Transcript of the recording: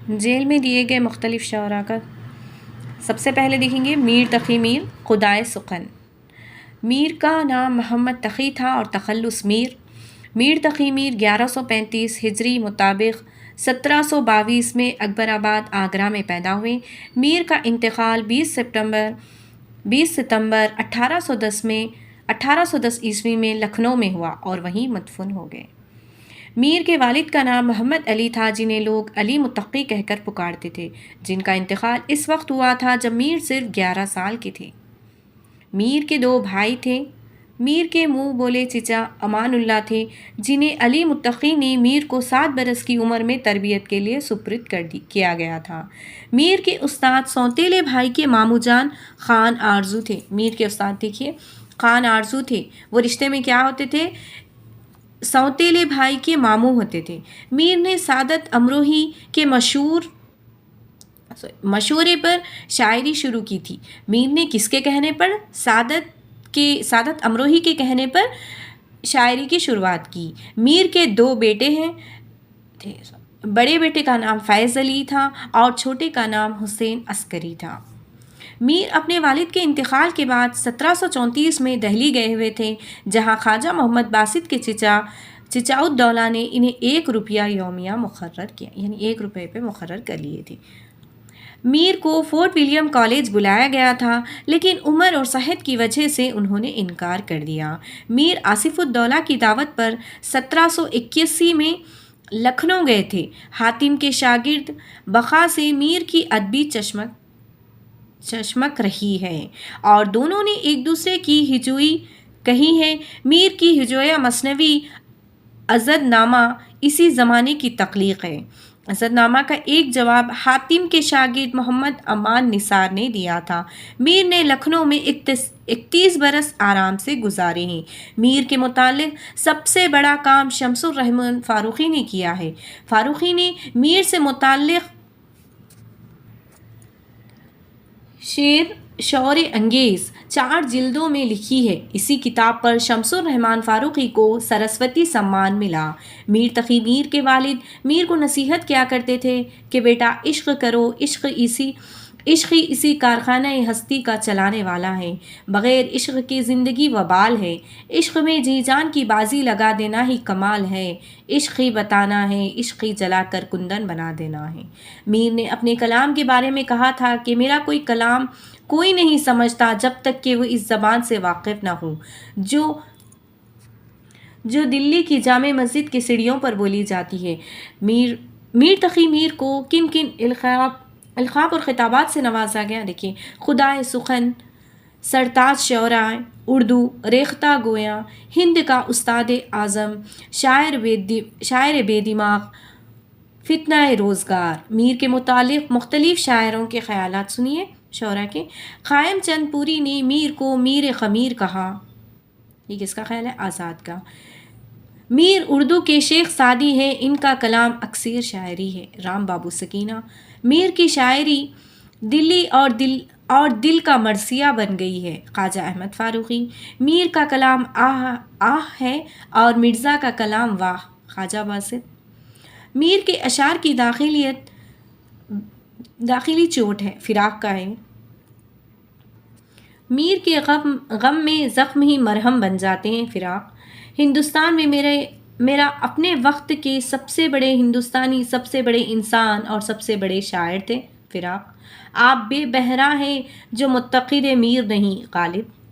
Jail میں دیے گئے مختلف شعراء کا سب سے پہلے دیکھیں گے میر تقی میر خدائے سخن۔ میر کا نام محمد تقی تھا اور تخلص میر۔ میر تقی میر 1135 ہجری مطابق 1722 میں اکبر آباد آگرہ میں پیدا ہوئے۔ میر کا انتقال 20 ستمبر 1810 عیسوی میں لکھنؤ میں ہوا اور وہیں مدفون ہو گئے۔ میر کے والد کا نام محمد علی تھا جنہیں لوگ علی متقی کہہ کر پکارتے تھے، جن کا انتقال اس وقت ہوا تھا جب میر صرف 11 سال کے تھے۔ میر کے 2 بھائی تھے۔ میر کے منہ بولے چچا امان اللہ تھے جنہیں علی متقی نے میر کو 7 برس کی عمر میں تربیت کے لیے سپرد کیا گیا تھا۔ میر کے استاد سوتیلے بھائی کے ماموں جان خان آرزو تھے۔ میر کے استاد دیکھیے خان آرزو تھے، وہ رشتے میں کیا ہوتے تھے؟ سوتیلے بھائی کے ماموں ہوتے تھے۔ میر نے سعادت امروہی کے مشورے پر شاعری شروع کی تھی۔ میر نے کس کے کہنے پر؟ سعادت امروہی کے کہنے پر شاعری کی شروعات کی۔ میر کے 2 بیٹے ہیں۔ بڑے بیٹے کا نام فیض علی تھا اور چھوٹے کا نام حسین عسکری تھا۔ میر اپنے والد کے انتقال کے بعد 1734 میں دہلی گئے ہوئے تھے، جہاں خواجہ محمد باسط کے چچا الدولہ نے انہیں 1 روپیہ یومیہ مقرر کیا، یعنی 1 روپے پہ مقرر کر لیے تھے۔ میر کو فورٹ ولیم کالج بلایا گیا تھا، لیکن عمر اور صحت کی وجہ سے انہوں نے انکار کر دیا۔ میر آصف الدولہ کی دعوت پر 1781 میں لکھنؤ گئے تھے۔ حاتم کے شاگرد بقا سے میر کی ادبی چشمک رہی ہے اور دونوں نے ایک دوسرے کی ہجوئی کہی ہے۔ میر کی ہجویہ مثنوی عضد نامہ اسی زمانے کی تخلیق ہے۔ عضد نامہ کا ایک جواب حاتم کے شاگرد محمد امان نثار نے دیا تھا۔ میر نے لکھنؤ میں 31 برس آرام سے گزارے ہیں۔ میر کے متعلق سب سے بڑا کام شمس الرحمن فاروقی نے کیا ہے۔ فاروقی نے میر سے متعلق شعر انگیز 4 جلدوں میں لکھی ہے۔ اسی کتاب پر شمس الرحمن فاروقی کو سرسوتی سمان ملا۔ میر تقی میر کے والد میر کو نصیحت کیا کرتے تھے کہ بیٹا عشق کرو، عشق ہی اسی کارخانہ ہستی کا چلانے والا ہے، بغیر عشق کی زندگی وبال ہے، عشق میں جی جان کی بازی لگا دینا ہی کمال ہے، عشق ہی بتانا ہے، عشق ہی جلا کر کندن بنا دینا ہے۔ میر نے اپنے کلام کے بارے میں کہا تھا کہ میرا کوئی کلام کوئی نہیں سمجھتا جب تک کہ وہ اس زبان سے واقف نہ ہو جو دلی کی جامع مسجد کی سیڑھیوں پر بولی جاتی ہے۔ میر تقی میر کو کن القاب اور خطابات سے نوازا گیا؟ دیکھیں، خدائے سخن، سرتاج شعراء اردو، ریختہ گویاں، ہند کا استاد اعظم، شاعر بے دماغ، فتنہ روزگار۔ میر کے متعلق مختلف شاعروں کے خیالات سنیے شعراء کے۔ قائم چند پوری نے میر کو میر خمیر کہا۔ یہ کس کا خیال ہے؟ آزاد کا۔ میر اردو کے شیخ سعدی ہیں، ان کا کلام اکثر شاعری ہے۔ رام بابو سکینہ۔ میر کی شاعری دلی اور دل کا مرثیہ بن گئی ہے۔ خواجہ احمد فاروقی۔ میر کا کلام آہ ہے اور مرزا کا کلام واہ۔ خواجہ باسط۔ میر کے اشعار کی داخلی چوٹ ہے، فراق کا ہے۔ میر کے غم میں زخم ہی مرہم بن جاتے ہیں، فراق۔ ہندوستان میں میرا اپنے وقت کے سب سے بڑے ہندوستانی، سب سے بڑے انسان اور سب سے بڑے شاعر تھے، فراق۔ آپ بے بہرا ہیں جو متقد میر نہیں، غالب۔